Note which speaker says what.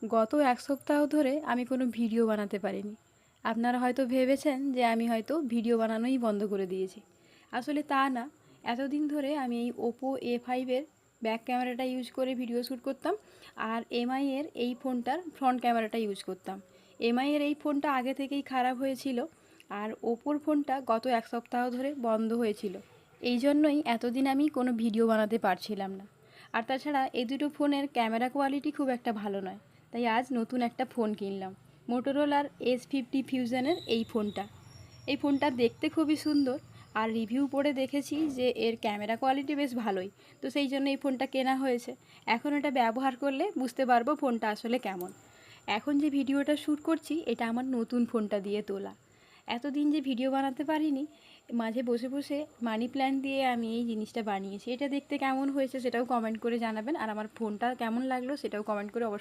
Speaker 1: গত এক সপ্তাহ ধরে আমি কোনো ভিডিও বানাতে পারিনি। আপনারা হয়তো ভেবেছেন যে আমি হয়তো ভিডিও বানানোই বন্ধ করে দিয়েছি। আসলে তা না, এতদিন ধরে আমি এই ওপো A5-এর ব্যাক ক্যামেরাটা ইউজ করে ভিডিও শ্যুট করতাম, আর এমআইয়ের এই ফোনটার ফ্রন্ট ক্যামেরাটা ইউজ করতাম। এমআইয়ের এই ফোনটা আগে থেকেই খারাপ হয়েছিল, আর ওপোর ফোনটা গত এক সপ্তাহ ধরে বন্ধ হয়েছিল। এই জন্যই এতদিন আমি কোনো ভিডিও বানাতে পারছিলাম না। আর তাছাড়া এই দুটো ফোনের ক্যামেরা কোয়ালিটি খুব একটা ভালো নয়। তাই আজ নতুন একটা ফোন কিনলাম, মোটোরোলার S50 ফিউশনের এই ফোনটা। এই ফোনটা দেখতে খুবই সুন্দর, আর রিভিউ পড়ে দেখেছি যে এর ক্যামেরা কোয়ালিটি বেশ ভালোই। তো সেই জন্য এই ফোনটা কেনা হয়েছে। এখন এটা ব্যবহার করলে বুঝতে পারবো ফোনটা আসলে কেমন। এখন যে ভিডিওটা শ্যুট করছি এটা আমার নতুন ফোনটা দিয়ে তোলা। এতদিন যে ভিডিও বানাতে পারিনি, মাঝে বসে বসে মানি প্ল্যান্ট দিয়ে আমি এই জিনিসটা বানিয়েছি। এটা দেখতে কেমন হয়েছে সেটাও কমেন্ট করে জানাবেন, আর আমার ফোনটা কেমন লাগলো সেটাও কমেন্ট করে অবশ্যই